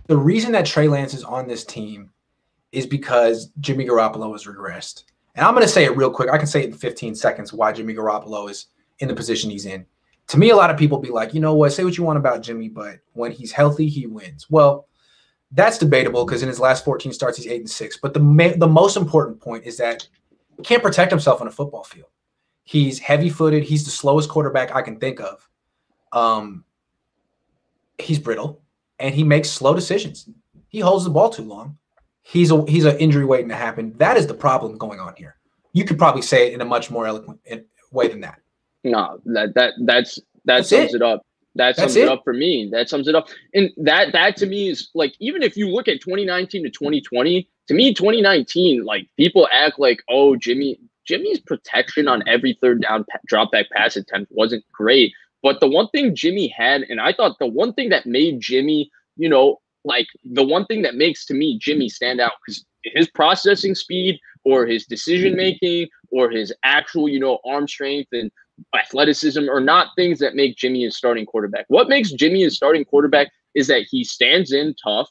The reason that Trey Lance is on this team is because Jimmy Garoppolo has regressed. And I'm going to say it real quick. I can say it in 15 seconds why Jimmy Garoppolo is in the position he's in. To me, a lot of people be like, you know what, say what you want about Jimmy, but when he's healthy, he wins. Well, that's debatable because in his last 14 starts, he's 8-6. But the most important point is that he can't protect himself on a football field. He's heavy-footed. He's the slowest quarterback I can think of. He's brittle, and he makes slow decisions. He holds the ball too long. He's an injury waiting to happen. That is the problem going on here. You could probably say it in a much more eloquent way than that. No, that sums it up. That sums it up for me. That sums it up. And that to me is like, even if you look at 2019 to 2020, to me, 2019, like people act like, oh, Jimmy's protection on every third down drop back pass attempt wasn't great. But the one thing Jimmy had, and I thought the one thing that made Jimmy, like the one thing that makes to me Jimmy stand out, because his processing speed or his decision making or his actual, arm strength and athleticism are not things that make Jimmy a starting quarterback. What makes Jimmy a starting quarterback is that he stands in tough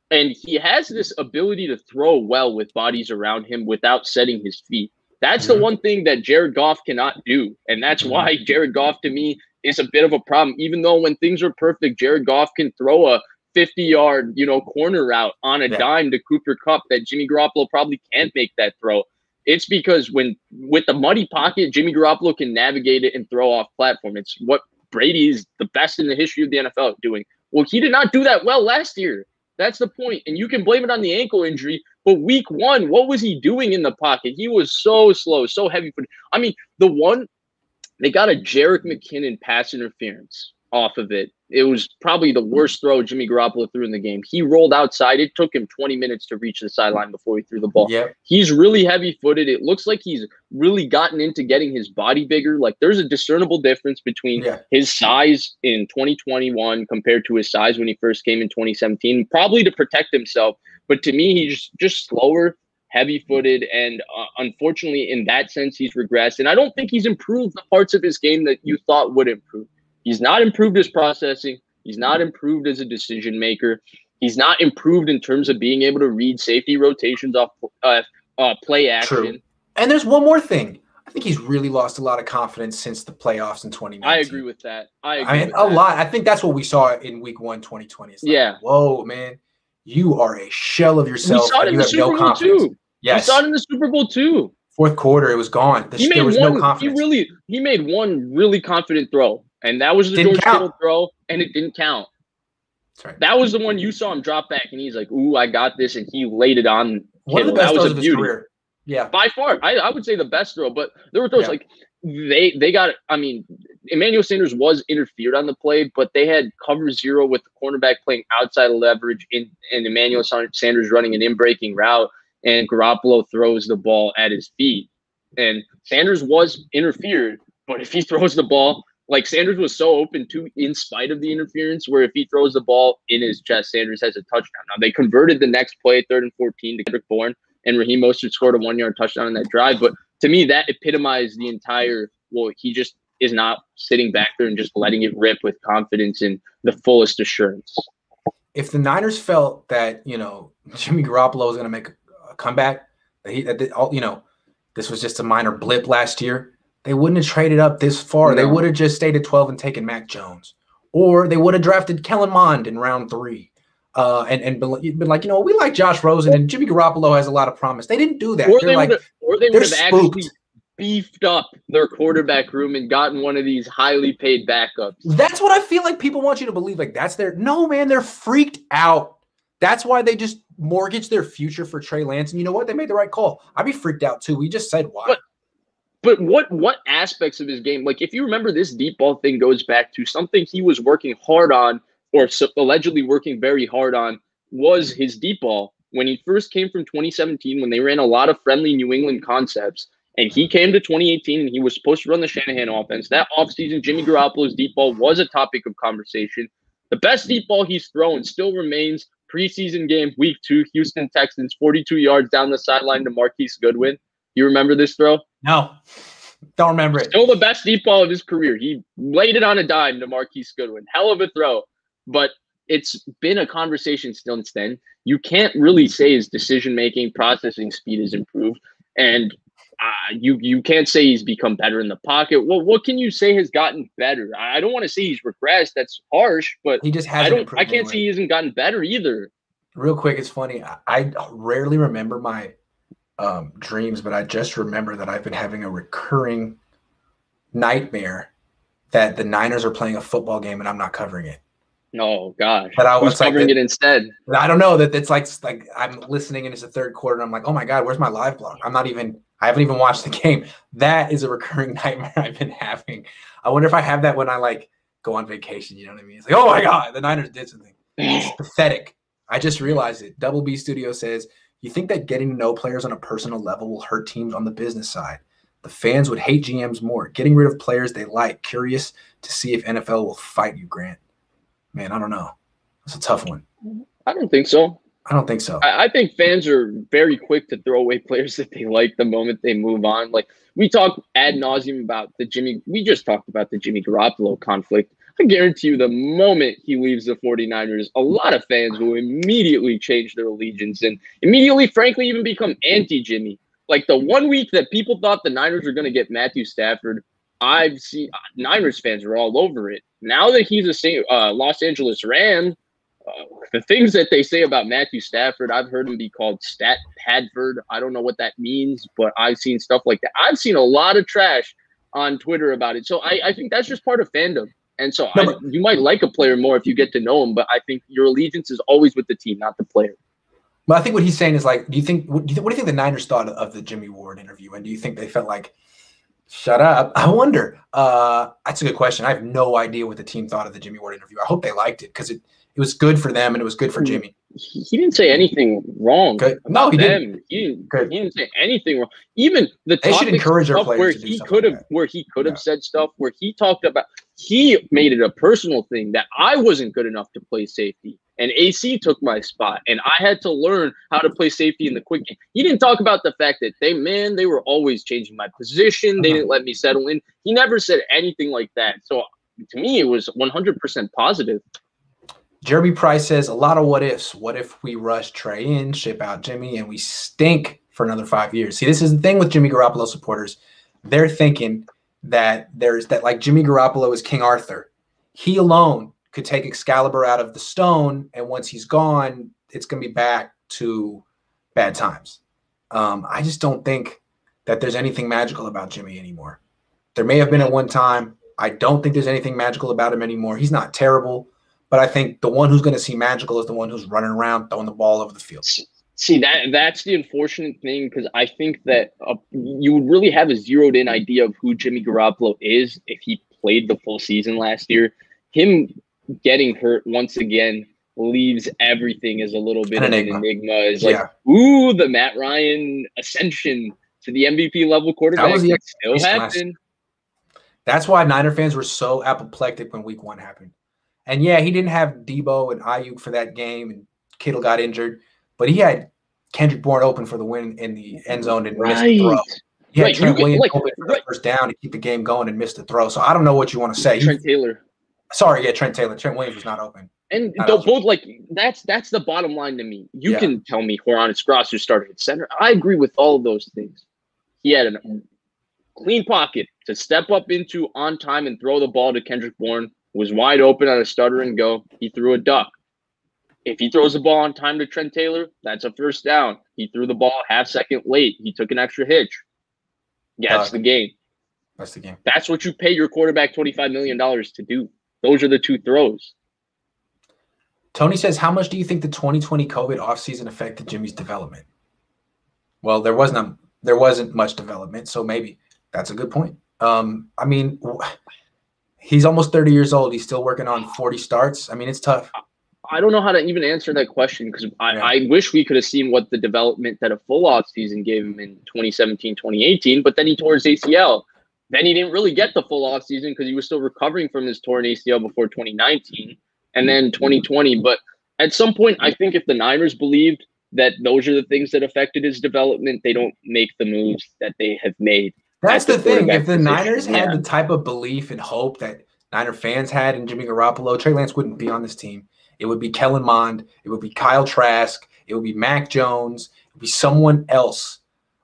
and he has this ability to throw well with bodies around him without setting his feet. That's the one thing that Jared Goff cannot do. And that's why Jared Goff, to me, is a bit of a problem. Even though when things are perfect, Jared Goff can throw a 50-yard, corner route on a dime to Cooper Kupp that Jimmy Garoppolo probably can't make that throw. It's because with the muddy pocket, Jimmy Garoppolo can navigate it and throw off platform. It's what Brady is the best in the history of the NFL at doing. Well, he did not do that well last year. That's the point. And you can blame it on the ankle injury. But week one, what was he doing in the pocket? He was so slow, so heavy-footed. I mean, they got a Jerick McKinnon pass interference off of it. It was probably the worst throw Jimmy Garoppolo threw in the game. He rolled outside. It took him 20 minutes to reach the sideline before he threw the ball. Yep. He's really heavy-footed. It looks like he's really gotten into getting his body bigger. Like, there's a discernible difference between his size in 2021 compared to his size when he first came in 2017, probably to protect himself. But to me, he's just slower, heavy-footed, and unfortunately, in that sense, he's regressed. And I don't think he's improved the parts of his game that you thought would improve. He's not improved his processing. He's not improved as a decision maker. He's not improved in terms of being able to read safety rotations off play action. True. And there's one more thing. I think he's really lost a lot of confidence since the playoffs in 2019. I agree with that. Lot. I think that's what we saw in week 1, 2020. It's like, whoa, man, you are a shell of yourself. We saw it in the Super Bowl too. Yes. We saw it in the Super Bowl too. Fourth quarter, it was gone. There was no confidence. He made one really confident throw. And that was the George Kittle throw, and it didn't count. That's right. That was the one you saw him drop back, and he's like, ooh, I got this, and he laid it on One of the best throws of his career. Yeah. By far. I would say the best throw, but there were throws like they got – I mean, Emmanuel Sanders was interfered on the play, but they had cover zero with the cornerback playing outside of leverage and Emmanuel Sanders running an in-breaking route, and Garoppolo throws the ball at his feet. And Sanders was interfered, but if he throws the ball – like, Sanders was so open to, in spite of the interference, where if he throws the ball in his chest, Sanders has a touchdown. Now, they converted the next play, 3rd and 14, to Kendrick Bourne, and Raheem Mostert scored a 1-yard touchdown on that drive. But to me, that epitomized the entire, he just is not sitting back there and just letting it rip with confidence and the fullest assurance. If the Niners felt that, Jimmy Garoppolo was going to make a comeback, this was just a minor blip last year, they wouldn't have traded up this far. No. They would have just stayed at 12 and taken Mac Jones. Or they would have drafted Kellen Mond in round 3 and been like, we like Josh Rosen and Jimmy Garoppolo has a lot of promise. They didn't do that. Or they would have actually beefed up their quarterback room and gotten one of these highly paid backups. That's what I feel like people want you to believe. Like, that's no, man, they're freaked out. That's why they just mortgaged their future for Trey Lance. And you know what? They made the right call. I'd be freaked out too. We just said why. But what aspects of his game, like if you remember, this deep ball thing goes back to something he was working hard on, or allegedly working very hard on, was his deep ball. When he first came from 2017, when they ran a lot of friendly New England concepts, and he came to 2018 and he was supposed to run the Shanahan offense, that offseason, Jimmy Garoppolo's deep ball was a topic of conversation. The best deep ball he's thrown still remains preseason game, week 2, Houston Texans, 42 yards down the sideline to Marquise Goodwin. You remember this throw? No, don't remember it. Still the best deep ball of his career. He laid it on a dime to Marquise Goodwin. Hell of a throw. But it's been a conversation since then. You can't really say his decision-making, processing speed has improved. And you can't say he's become better in the pocket. Well, what can you say has gotten better? I don't want to say he's regressed. That's harsh, but he just hasn't improved. I can't say he hasn't gotten better either. Real quick, it's funny. I rarely remember my dreams, but I just remember that I've been having a recurring nightmare that the Niners are playing a football game and I'm not covering it. Oh gosh, but I was covering it instead. I don't know, that it's like I'm listening and it's the third quarter and I'm like, oh my God, where's my live blog? I haven't even watched the game. That is a recurring nightmare I've been having. I wonder if I have that when I like go on vacation. You know what I mean? It's like, oh my God, the Niners did something. It's pathetic. I just realized it. Double B Studio says, you think that getting to know players on a personal level will hurt teams on the business side? The fans would hate GMs more. Getting rid of players they like. Curious to see if NFL will fight you, Grant. Man, I don't know. It's a tough one. I don't think so. I think fans are very quick to throw away players that they like the moment they move on. Like, we talk ad nauseum about we just talked about the Jimmy Garoppolo conflict. I guarantee you the moment he leaves the 49ers, a lot of fans will immediately change their allegiance and immediately, frankly, even become anti-Jimmy. Like, the 1 week that people thought the Niners were going to get Matthew Stafford, I've seen Niners fans are all over it. Now that he's a Los Angeles Ram, the things that they say about Matthew Stafford, I've heard him be called Stat Padford. I don't know what that means, but I've seen stuff like that. I've seen a lot of trash on Twitter about it. So I think that's just part of fandom. And so you might like a player more if you get to know him, but I think your allegiance is always with the team, not the player. But I think what he's saying is, like, what do you think the Niners thought of the Jimmy Ward interview? And do you think they felt like, shut up? I wonder. That's a good question. I have no idea what the team thought of the Jimmy Ward interview. I hope they liked it because it was good for them and it was good for Jimmy. He didn't say anything wrong. Good. No, he didn't. He didn't say anything wrong. Even the they should encourage our players where he could have said stuff where he talked about, he made it a personal thing that I wasn't good enough to play safety. And AC took my spot, and I had to learn how to play safety in the quick game. He didn't talk about the fact that they were always changing my position. They didn't let me settle in. He never said anything like that. So to me, it was 100% positive. Jeremy Price says, a lot of what ifs. What if we rush Trey in, ship out Jimmy, and we stink for another 5 years? See, this is the thing with Jimmy Garoppolo supporters. They're thinking that like Jimmy Garoppolo is King Arthur. He alone could take Excalibur out of the stone, and once he's gone, it's going to be back to bad times. I just don't think that there's anything magical about Jimmy anymore. There may have been at one time. I don't think there's anything magical about him anymore. He's not terrible, but I think the one who's going to see magical is the one who's running around throwing the ball over the field. See, that's the unfortunate thing, because I think that you would really have a zeroed-in idea of who Jimmy Garoppolo is if he played the full season last year. Him getting hurt once again leaves everything as a little bit of an enigma. It's like, ooh, the Matt Ryan ascension to the MVP level quarterback. That was still happened. That's why Niner fans were so apoplectic when Week 1 happened. And yeah, he didn't have Debo and Ayuk for that game, and Kittle got injured, but he had Kendrick Bourne open for the win in the end zone and missed the throw. He had Trent Williams open for the first down to keep the game going and missed the throw. So I don't know what you want to say. Trent Taylor. Sorry, Trent Taylor. Trent Williams was not open. And they're both like, that's the bottom line to me. You can tell me Hornets Grosser started at center. I agree with all of those things. He had a clean pocket to step up into on time and throw the ball to Kendrick Bourne. Was wide open on a stutter and go. He threw a duck. If he throws the ball on time to Trent Taylor, that's a first down. He threw the ball half second late. He took an extra hitch. Yeah, that's the game. That's the game. That's what you pay your quarterback $25 million to do. Those are the two throws. Tony says, how much do you think the 2020 COVID offseason affected Jimmy's development? Well, there wasn't much development, so maybe that's a good point. I mean, he's almost 30 years old. He's still working on 40 starts. I mean, it's tough. I don't know how to even answer that question, because I wish we could have seen what the development that a full off season gave him in 2017, 2018, but then he tore his ACL. Then he didn't really get the full off season because he was still recovering from his torn ACL before 2019 and then 2020. But at some point, I think if the Niners believed that those are the things that affected his development, they don't make the moves that they have made. That's the thing. If the Niners had the type of belief and hope that Niner fans had in Jimmy Garoppolo, Trey Lance wouldn't be on this team. It would be Kellen Mond. It would be Kyle Trask. It would be Mac Jones. It would be someone else.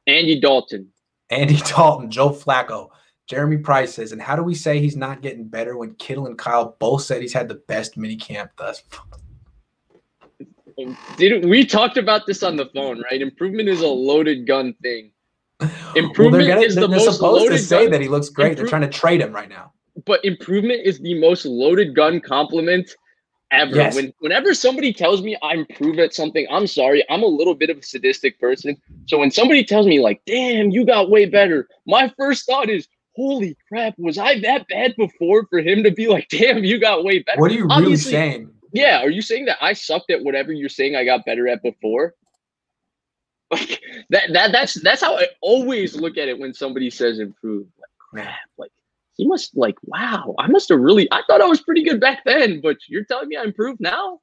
Andy Dalton, Joe Flacco. Jeremy Price says, and how do we say he's not getting better when Kittle and Kyle both said he's had the best mini camp thus far? We talked about this on the phone, right? Improvement is a loaded gun thing. Improvement is the most loaded gun. They're supposed to say that he looks great. They're trying to trade him right now. But improvement is the most loaded gun compliment ever. Yes. Whenever somebody tells me I improve at something, I'm sorry, I'm a little bit of a sadistic person. So when somebody tells me like, damn, you got way better, my first thought is, holy crap, was I that bad before for him to be like, damn, you got way better? What are you really saying? Yeah, are you saying that I sucked at whatever you're saying I got better at before? Like that's how I always look at it when somebody says improve. Like, crap, like he must like, wow, I must have really, I thought I was pretty good back then, but you're telling me I improved now?